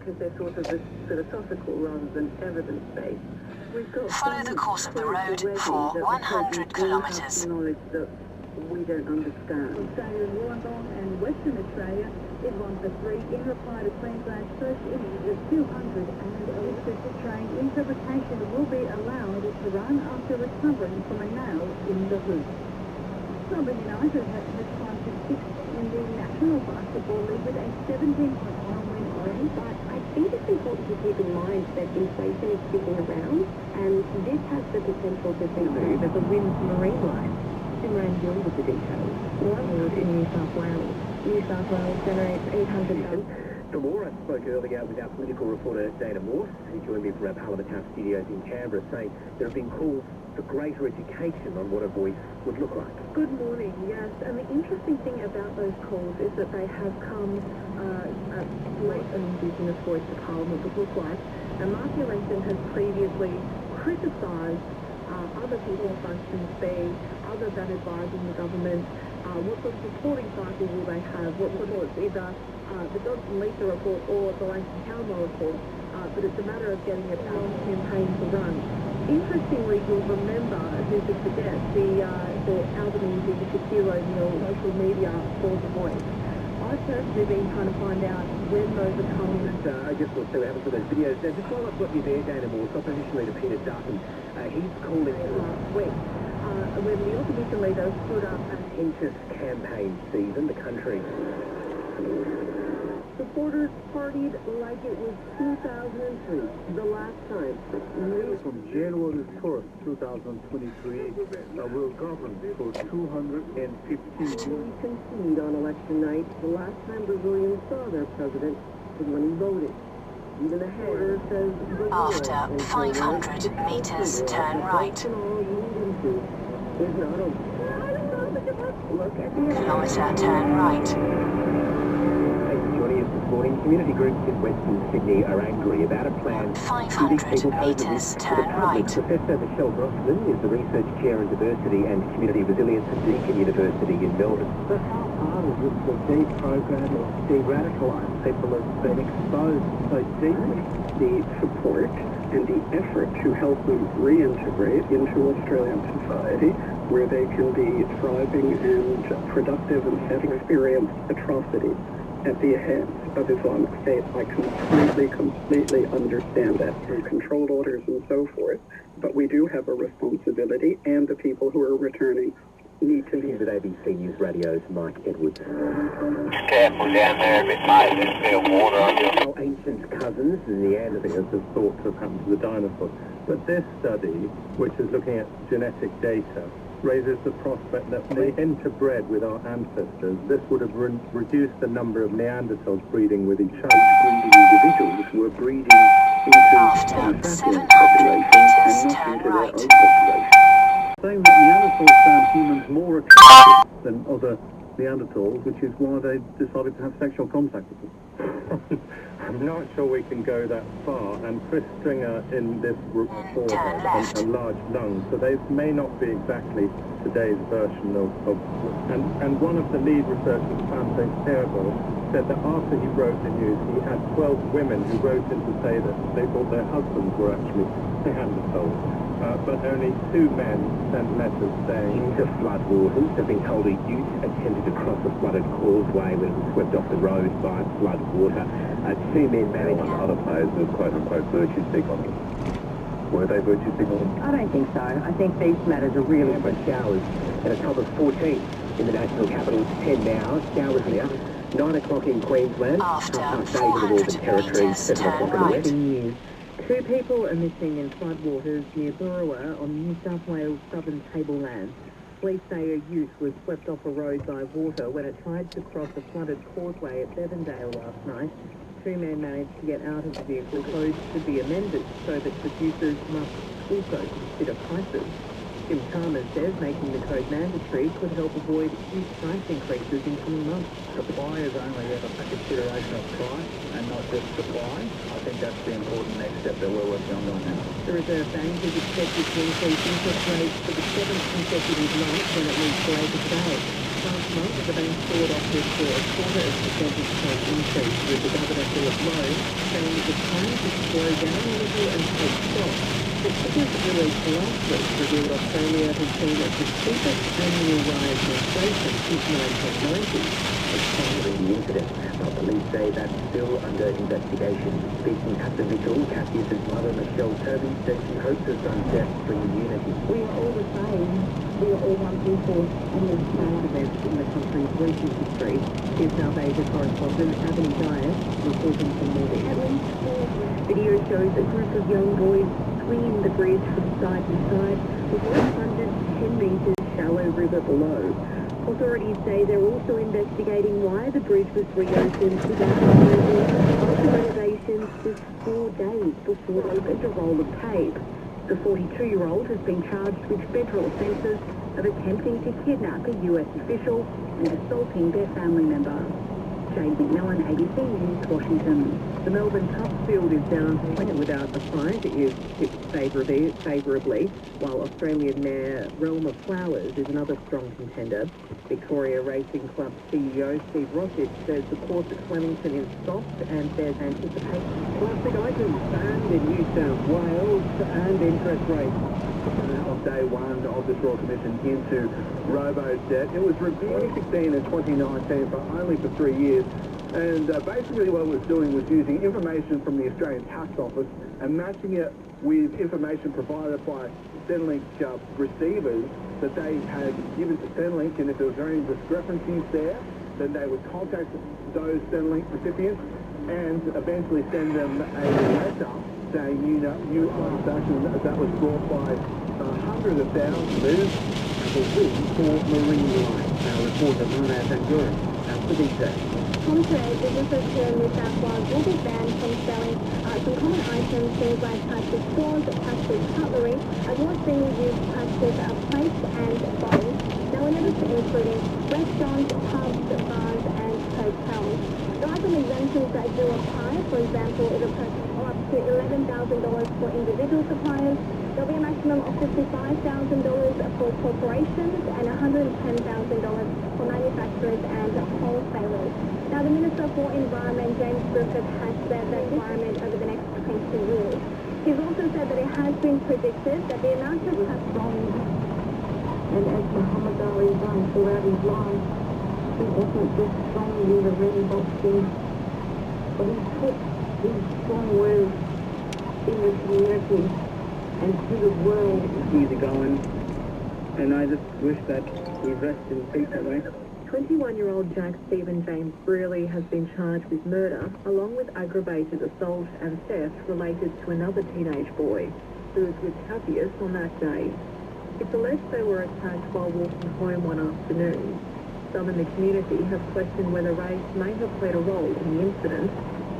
because they're sort of philosophical rather than evidence-based. Follow the course of the road for 100 kilometres. Knowledge that we don't understand. Australia, Wollongong and Western Australia is 1 for 3 in reply to Queensland's first innings of 200, and electric train interpretation will be allowed to run after recovering from a nail in the hoop. Melbourne United has climbed to 6th in the National Basketball League with a 17-point win already. But I think it's important to keep in mind that inflation is sticking around, and this has the potential to be moved as a win for Marine Line. Simran Gill with the details. Waterford in New South Wales. New South Wales generates 800,000. For more, I spoke earlier with our political reporter Dana Morse, who joined me from our Parliament House studios in Canberra, saying there have been calls for greater education on what a voice would look like. Good morning, yes. And the interesting thing about those calls is that they have come late an Indigenous voice to Parliament would look like. And Mark Ellington has previously criticised other people's functions being other than advising the government. What sort of reporting cycle will they have? What reports? Either the Johnson-Lisa report or the Langton-Calmo report. But it's a matter of getting a campaign to run. Interestingly, you'll remember, who could forget, the Albanese Shakiro local media for the voice. I've personally been trying to find out when those are coming. I guess we'll see what happens with those videos. Now, just while I've got you there, Dana Morse, opposition leader Peter Dutton, he's calling last week, when the opposition leader stood up and contentious campaign season, the country. Supporters partied like it was 2003, the last time. From January 1st, 2023, will govern for 250 years. We concede on election night. The last time Brazilians saw their president was when he voted. Even the header says... After 500 metres, turn right. Kilometre, turn right. Joining us this morning, community groups in Western Sydney are angry about a plan 500 metres, turn right. Professor Michelle Grossman is the Research Chair in Diversity and Community Resilience at Deakin University in Melbourne. So how hard is it to deprogram or de-radicalise people who have been exposed so deeply? The support and the effort to help them reintegrate into Australian society where they can be thriving and productive and have experienced atrocities at the hands of Islamic State. I completely understand that through controlled orders and so forth, but we do have a responsibility, and the people who are returning need to be... With ABC News Radio's Mike Edwards. Careful down there, a bit late, there's a bit of water on you. Our ancient cousins, the Neanderthals, are thought to have happened to the dinosaurs. But this study, which is looking at genetic data, raises the prospect that they interbred with our ancestors. This would have reduced the number of Neanderthals breeding with each other. Breeding individuals were breeding into After 700 metres, turn right. Saying that Neanderthals found humans more attractive than other Neanderthals, which is why they decided to have sexual contact with them. I'm not sure we can go that far, and Chris Stringer in this report has a large lung, so they may not be exactly today's version of and one of the lead researchers, Kapunda and Hansborough, said that after he wrote the news, he had 12 women who wrote in to say that they thought their husbands were actually Neanderthals. But only 2 men sent letters saying... Into floodwaters, have been told a youth attempted to cross a flooded causeway when it was swept off the road by flood water. 2 men managed... Other players of quote-unquote virtue signaling. Were they virtue signaling? I don't think so. I think these matters are really... But showers at a top of 14 in the national capital. 10 now, showers here. 9 o'clock in Queensland. After half 8 in the Northern Territory, 7 o'clock in the West. News. 2 people are missing in floodwaters near Burrawa on New South Wales southern tablelands. Police say a youth was swept off a road by water when it tried to cross a flooded causeway at Devondale last night. 2 men managed to get out of the vehicle. Codes should be amended so that producers must also consider prices. Jim Chalmers says making the code mandatory could help avoid huge price increases in coming months. Supply is only a consideration of price and not just supply. I think that's the important next step that we're working on right now. The Reserve Bank is expected to increase interest rates for the 7th consecutive month when it reached later today. last month, the bank forward offered for a quarter of percentage point increase, with the governor Philip Lowe saying it's time to slow down a little and take stock. But figures released last week revealed Australia has seen the steepest annual rise in inflation since 1990. It's following the incident, but police say that's still under investigation. Speaking at the vigil, Kathy's mother, Michelle Turby, said she hopes her son's death brings unity. We are all the same. We are all one people, and there's sad events in the country's recent history. Here's South Asia correspondent Avani Dias reporting from Morley. At least 4 video shows a group of young boys swinging the bridge from side to side with what's under 10 metres shallow river below. Authorities say they're also investigating why the bridge was reopened without removing after renovations just 4 days before they opened a roll of tape. The 42-year-old has been charged with federal offences of attempting to kidnap a US official and assaulting their family member. Jane McMillan, ABC News, Washington. The Melbourne Cup field is down without a fight. It is tipped favourably, while Australian mare Realm of Flowers is another strong contender. Victoria Racing Club CEO Steve Rossage says the course at Flemington is soft and there's anticipation. Classic items banned in New South Wales and interest rates. Of day one of this Royal Commission into robo-debt. It was reviewed 2016 and 2019 for only for 3 years. And basically what it was doing was using information from the Australian Tax Office and matching it with information provided by Centrelink receivers that they had given to Centrelink, and if there was any discrepancies there, then they would contact those Centrelink recipients and eventually send them a letter saying, you are such, and that was brought by hundreds of thousands of for marine life. Our reporter Marrabel has the details. Contrary, businesses here in New South Wales will be banned from selling some common items, things like plastic straws, plastic cutlery, as well as single-use plastic plates and bowls. Now, in addition, including restaurants, pubs, bars, and hotels. There are some exemptions that do apply. For example, it will cost up to $11,000 for individual suppliers. There'll be a maximum of $55,000 for corporations and $110,000 for manufacturers and wholesalers. Now, the Minister for Environment, James Griffith, has said that environment over the next 20 years. He's also said that it has been predicted that the amount of strong, and as Muhammad Ali done throughout his life, he wasn't just strong in the ring boxing, but he took his strong words in the community and to the world. Easy going, and I just wish that he rests in peace that way. 21-year-old Jack Stephen James Brearley has been charged with murder, along with aggravated assault and theft related to another teenage boy who was with Cathius on that day. It's alleged they were attacked while walking home one afternoon. Some in the community have questioned whether race may have played a role in the incident.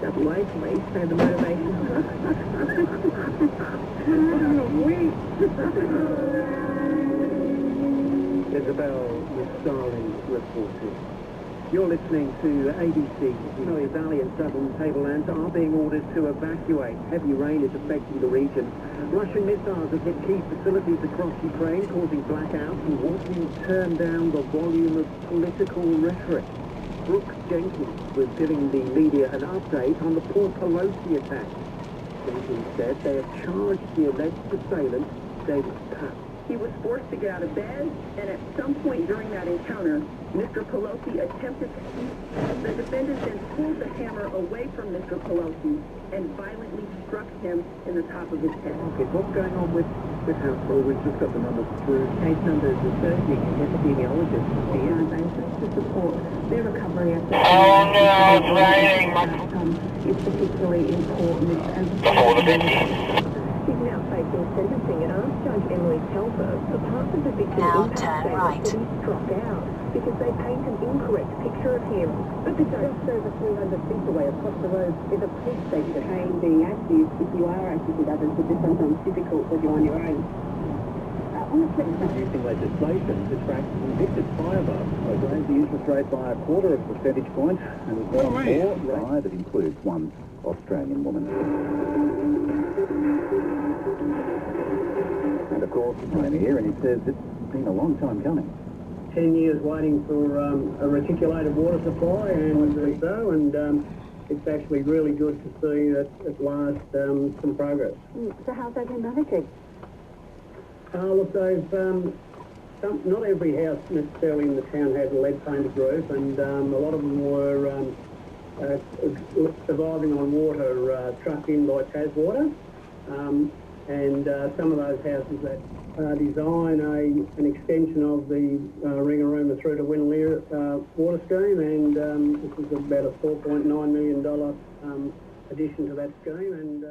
WA police say the motivation... Isabel with Starling reporting. You're listening to ABC. Clare Valley and southern tablelands are being ordered to evacuate. Heavy rain is affecting the region. Russian missiles have hit key facilities across Ukraine, causing blackouts and wanting to turn down the volume of political rhetoric. Brooke Jenkins was giving the media an update on the Paul Pelosi attack. Jenkins said they have charged the alleged assailant, David Papp. He was forced to get out of bed, and at some point during that encounter, Mr. Pelosi attempted to eat. The defendant then pulled the hammer away from Mr. Pelosi and violently struck him in the top of his head. Okay, what's going on with Hansborough? We've just got the numbers through. Case numbers researching epidemiologists for the basis to support their recovery efforts. Oh no, it's raining. It's particularly important as Before the bitch. He's now facing sentencing, and asked Judge Emily Telfer, the parts of the victim Now impact turn statement right. that he struck out because they paint an incorrect picture of him. But the judge Just over 300 feet away across the road is a police station. Pain being active, if you are active with others, but this sometimes difficult when you're on your own. On the flip side, Introducing legislation to track convicted firearms. They raised the interest rate by 1/4 percentage point, and there's one more ride that includes one Australian woman. And of course, the Premier, and he says it's been a long time coming. 10 years waiting for a reticulated water supply, and so, and it's actually really good to see that at last some progress. So how's that been managing? Look, they've not every house necessarily in the town has a lead-painted roof, and a lot of them were surviving on water trucked in by Taswater, and some of those houses that design an extension of the Ringarooma through to Winaleer water scheme, and this is about a $4.9 million addition to that scheme, and